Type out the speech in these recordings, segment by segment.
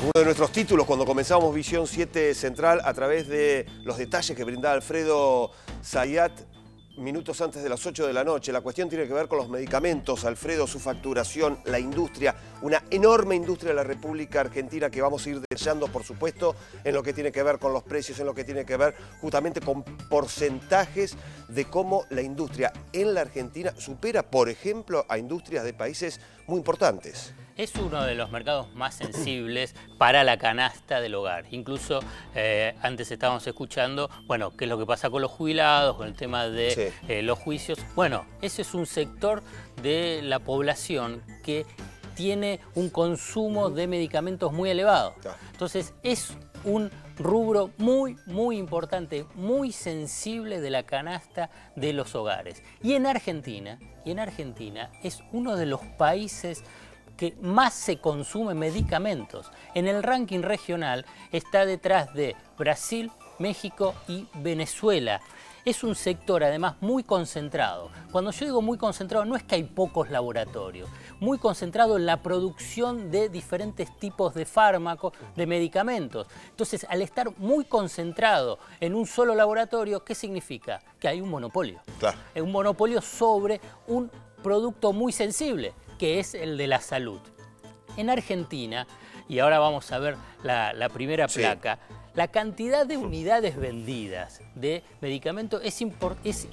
Uno de nuestros títulos cuando comenzamos Visión 7 Central a través de los detalles que brindaba Alfredo Zayat minutos antes de las 8 de la noche. La cuestión tiene que ver con los medicamentos, Alfredo, su facturación, la industria, una enorme industria de la República Argentina que vamos a ir detallando, por supuesto, en lo que tiene que ver con los precios, en lo que tiene que ver justamente con porcentajes de cómo la industria en la Argentina supera, por ejemplo, a industrias de países muy importantes. Es uno de los mercados más sensibles para la canasta del hogar. Incluso antes estábamos escuchando, bueno, qué es lo que pasa con los jubilados, con el tema de los juicios. Bueno, ese es un sector de la población que tiene un consumo de medicamentos muy elevado. Entonces es un rubro muy importante, muy sensible de la canasta de los hogares. Y en Argentina es uno de los países que más se consumen medicamentos. En el ranking regional está detrás de Brasil, México y Venezuela. Es un sector además muy concentrado. Cuando yo digo muy concentrado no es que hay pocos laboratorios, muy concentrado en la producción de diferentes tipos de fármacos, de medicamentos. Entonces, al estar muy concentrado en un solo laboratorio, ¿qué significa? Que hay un monopolio. Claro. Un monopolio sobre un producto muy sensible, que es el de la salud. En Argentina, y ahora vamos a ver la primera placa, la cantidad de unidades vendidas de medicamentos es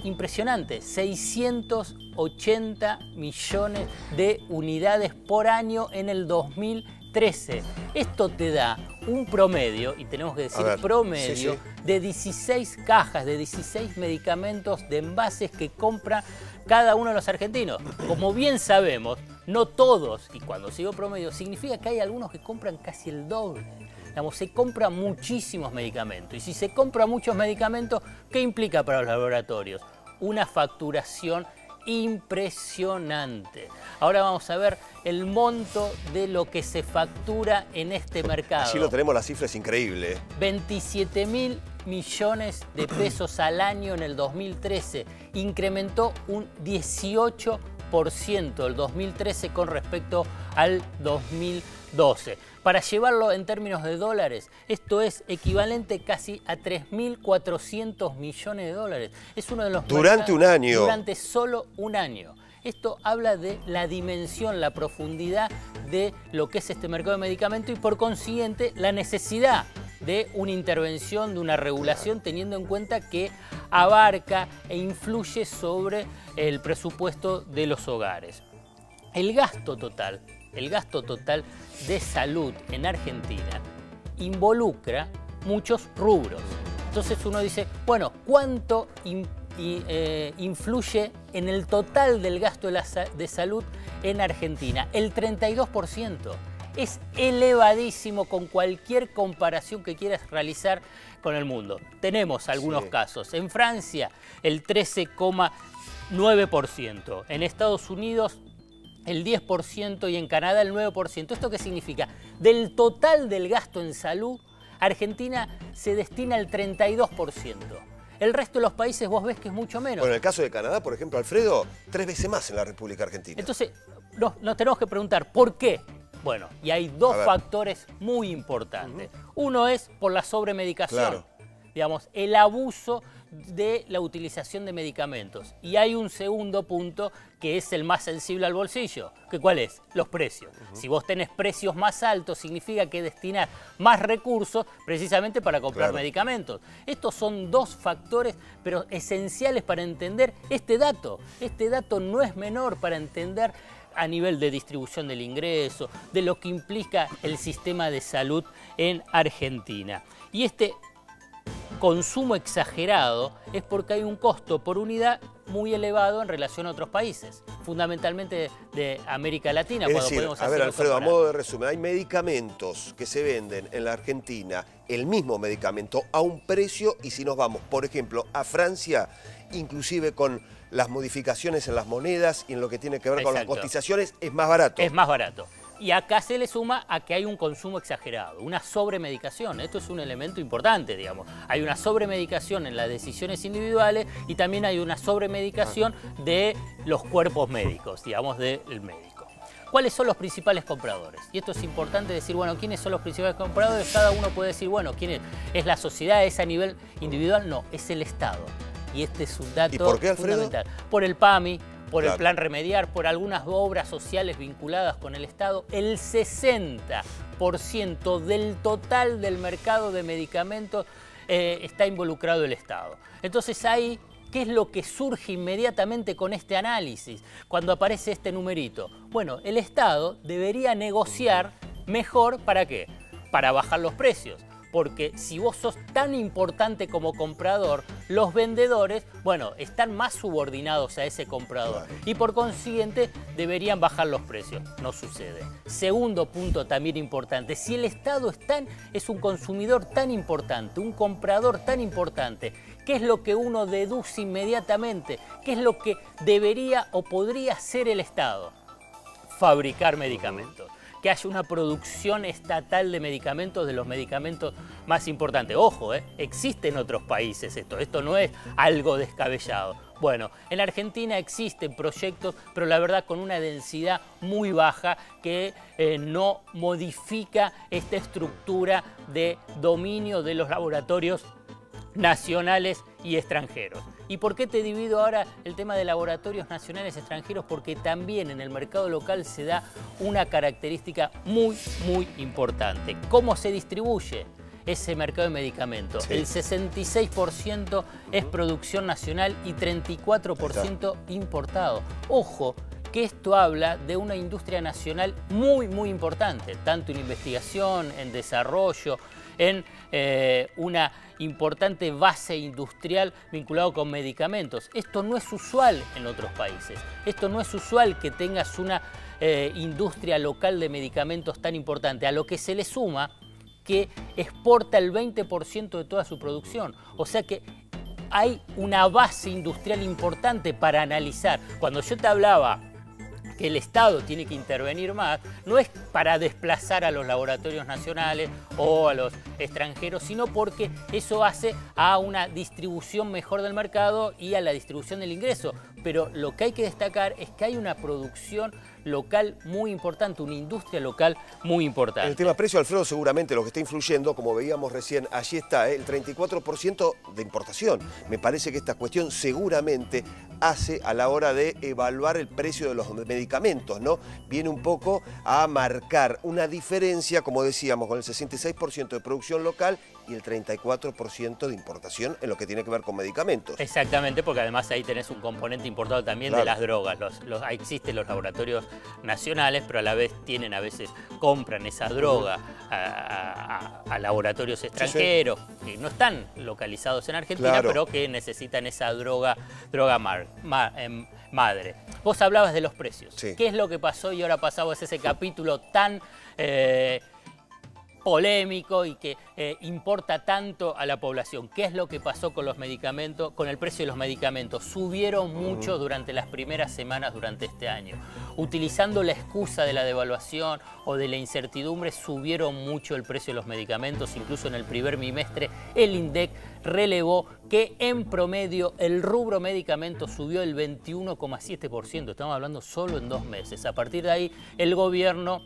impresionante. 680 millones de unidades por año en el 2013. Esto te da un promedio, y tenemos que decir promedio, de 16 cajas, de 16 medicamentos de envases que compra cada uno de los argentinos. Como bien sabemos, no todos, y cuando sigo promedio, significa que hay algunos que compran casi el doble. Digamos, se compran muchísimos medicamentos. Y si se compran muchos medicamentos, ¿qué implica para los laboratorios? Una facturación impresionante. Ahora vamos a ver el monto de lo que se factura en este mercado. Así lo tenemos, la cifra es increíble. 27.000 millones de pesos al año en el 2013. Incrementó un 18% el 2013 con respecto al 2012. Para llevarlo en términos de dólares, esto es equivalente casi a 3.400 millones de dólares. Es uno de los durante un año. Durante solo un año. Esto habla de la dimensión, la profundidad de lo que es este mercado de medicamentos y por consiguiente la necesidad de una intervención, de una regulación, teniendo en cuenta que abarca e influye sobre el presupuesto de los hogares. El gasto total de salud en Argentina involucra muchos rubros. Entonces uno dice, bueno, ¿cuánto influye en el total del gasto de salud en Argentina? El 32%. Es elevadísimo con cualquier comparación que quieras realizar con el mundo. Tenemos algunos casos. En Francia, el 13,9%. En Estados Unidos, el 10% y en Canadá el 9%. ¿Esto qué significa? Del total del gasto en salud, Argentina se destina el 32%. El resto de los países vos ves que es mucho menos. Bueno, en el caso de Canadá, por ejemplo, Alfredo, 3 veces más en la República Argentina. Entonces, nos tenemos que preguntar, ¿por qué? Bueno, y hay dos factores muy importantes. Uno es por la sobremedicación, digamos, el abuso de la utilización de medicamentos. Y hay un segundo punto que es el más sensible al bolsillo. ¿Cuál es? Los precios. Si vos tenés precios más altos, significa que destinás más recursos precisamente para comprar medicamentos. Estos son dos factores, pero esenciales para entender este dato. Este dato no es menor para entender a nivel de distribución del ingreso, de lo que implica el sistema de salud en Argentina. Y este consumo exagerado es porque hay un costo por unidad muy elevado en relación a otros países, fundamentalmente de América Latina. Es decir, a ver, Alfredo, a modo de resumen, hay medicamentos que se venden en la Argentina, el mismo medicamento, a un precio, y si nos vamos, por ejemplo, a Francia, inclusive con las modificaciones en las monedas y en lo que tiene que ver con las cotizaciones, es más barato. Es más barato. Y acá se le suma a que hay un consumo exagerado, una sobremedicación. Esto es un elemento importante, digamos. Hay una sobremedicación en las decisiones individuales y también hay una sobremedicación de los cuerpos médicos, digamos, del médico. ¿cuáles son los principales compradores? Y esto es importante decir, bueno, ¿quiénes son los principales compradores? Cada uno puede decir, bueno, ¿quién es la sociedad? ¿Es a nivel individual? No, es el Estado. Y este es un dato ¿Y por qué, Alfredo? fundamental. Por el PAMI, por Claro. el Plan Remediar, por algunas obras sociales vinculadas con el Estado. El 60% del total del mercado de medicamentos está involucrado el Estado. Entonces ahí, ¿qué es lo que surge inmediatamente con este análisis? Cuando aparece este numerito. Bueno, el Estado debería negociar mejor, ¿para qué? Para bajar los precios. Porque si vos sos tan importante como comprador, los vendedores, bueno, están más subordinados a ese comprador. Claro. Y por consiguiente deberían bajar los precios. No sucede. Segundo punto también importante. Si el Estado es un consumidor tan importante, un comprador tan importante, ¿qué es lo que uno deduce inmediatamente? ¿Qué es lo que debería o podría hacer el Estado? Fabricar medicamentos. Que haya una producción estatal de medicamentos, de los medicamentos más importantes. Ojo, existe en otros países esto no es algo descabellado. Bueno, en Argentina existen proyectos, pero la verdad con una densidad muy baja que no modifica esta estructura de dominio de los laboratorios nacionales y extranjeros. ¿Y por qué te divido ahora el tema de laboratorios nacionales y extranjeros? Porque también en el mercado local se da una característica muy, muy importante. ¿Cómo se distribuye ese mercado de medicamentos? Sí. El 66% es producción nacional y 34% importado. Ojo, que esto habla de una industria nacional muy, muy importante, tanto en investigación, en desarrollo, en una importante base industrial vinculado con medicamentos. Esto no es usual en otros países. Esto no es usual que tengas una industria local de medicamentos tan importante, a lo que se le suma que exporta el 20% de toda su producción. O sea que hay una base industrial importante para analizar. Cuando yo te hablaba que el Estado tiene que intervenir más, no es para desplazar a los laboratorios nacionales o a los extranjeros, sino porque eso hace a una distribución mejor del mercado y a la distribución del ingreso. Pero lo que hay que destacar es que hay una producción local muy importante, una industria local muy importante. El tema precio, Alfredo, seguramente lo que está influyendo, como veíamos recién, allí está, el 34% de importación. Me parece que esta cuestión seguramente hace a la hora de evaluar el precio de los medicamentos, ¿no? Viene un poco a marcar una diferencia, como decíamos, con el 66% de producción local y el 34% de importación en lo que tiene que ver con medicamentos. Exactamente, porque además ahí tenés un componente importado también, claro, de las drogas. Ahí existen los laboratorios nacionales, pero a la vez a veces compran esa droga a laboratorios extranjeros, sí, sí, que no están localizados en Argentina, claro, pero que necesitan esa droga madre. Vos hablabas de los precios. Sí. ¿Qué es lo que pasó? Y ahora pasamos a ese capítulo tan polémico y que importa tanto a la población. ¿Qué es lo que pasó con los medicamentos, con el precio de los medicamentos? Subieron mucho durante las primeras semanas durante este año. Utilizando la excusa de la devaluación o de la incertidumbre, subieron mucho el precio de los medicamentos. Incluso en el primer bimestre, el INDEC relevó que en promedio el rubro medicamentos subió el 21,7%. Estamos hablando solo en 2 meses. A partir de ahí, el gobierno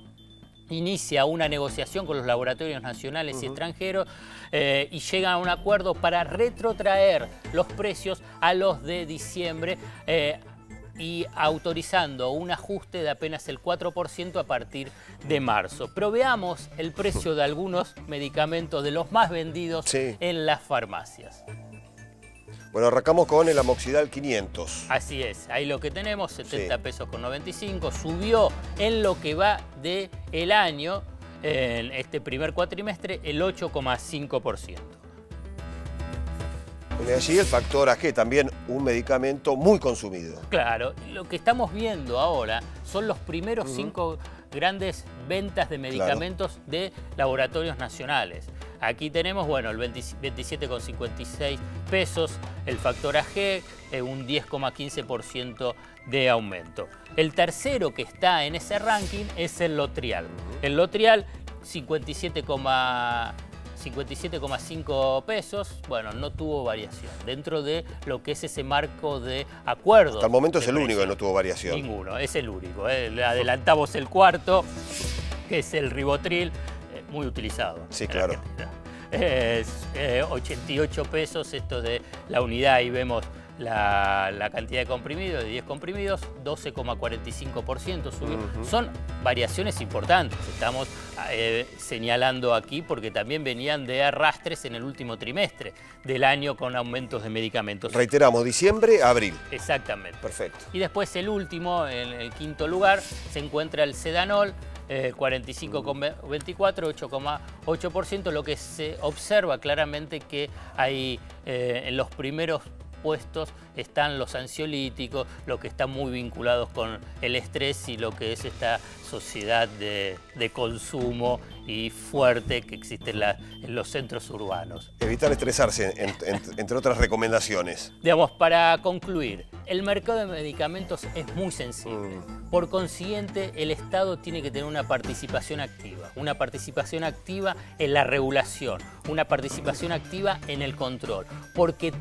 inicia una negociación con los laboratorios nacionales y extranjeros y llega a un acuerdo para retrotraer los precios a los de diciembre y autorizando un ajuste de apenas el 4% a partir de marzo. Pero veamos el precio de algunos medicamentos, de los más vendidos, sí, en las farmacias. Bueno, arrancamos con el Amoxidal 500. Así es, ahí lo que tenemos, 70 sí, pesos con 95, subió en lo que va del año, en este primer cuatrimestre, el 8,5%. Y allí el factor AG, también un medicamento muy consumido. Claro, lo que estamos viendo ahora son los primeros 5 grandes ventas de medicamentos, claro, de laboratorios nacionales. Aquí tenemos, bueno, el 27,56 pesos, el factor AG, un 10,15% de aumento. El tercero que está en ese ranking es el Lotrial. El Lotrial, 57,9 57,5 pesos, bueno, no tuvo variación dentro de lo que es ese marco de acuerdo. Hasta el momento es el único que no tuvo variación. Ninguno, es el único. Le adelantamos el cuarto, que es el Rivotril, muy utilizado. Sí, claro. 88 pesos, esto de la unidad, ahí vemos la cantidad de comprimidos, de 10 comprimidos, 12,45% subió. Son variaciones importantes, estamos señalando aquí porque también venían de arrastres en el último trimestre del año con aumentos de medicamentos. Reiteramos, diciembre a abril. Exactamente. Perfecto. Y después el último, en el quinto lugar, se encuentra el Sedanol, 45,24, 8,8%, lo que se observa claramente que hay en los primeros puestos están los ansiolíticos, lo que está muy vinculados con el estrés y lo que es esta sociedad de consumo y fuerte que existe en los centros urbanos. Evitar estresarse, entre otras recomendaciones. Digamos, para concluir, el mercado de medicamentos es muy sensible. Por consiguiente, el Estado tiene que tener una participación activa en la regulación, una participación activa en el control, porque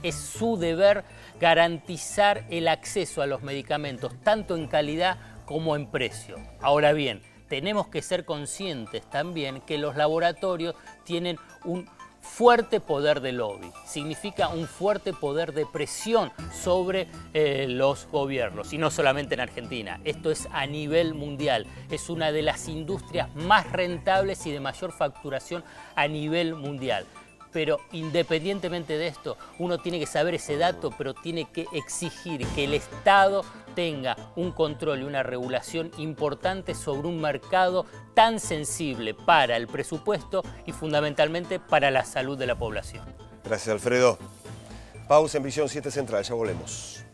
es su deber garantizar el acceso a los medicamentos, tanto en calidad como en precio. Ahora bien, tenemos que ser conscientes también que los laboratorios tienen un fuerte poder de lobby, significa un fuerte poder de presión sobre los gobiernos, y no solamente en Argentina, esto es a nivel mundial, es una de las industrias más rentables y de mayor facturación a nivel mundial. Pero independientemente de esto, uno tiene que saber ese dato, pero tiene que exigir que el Estado tenga un control y una regulación importante sobre un mercado tan sensible para el presupuesto y fundamentalmente para la salud de la población. Gracias, Alfredo. Pausa en Visión 7 Central, ya volvemos.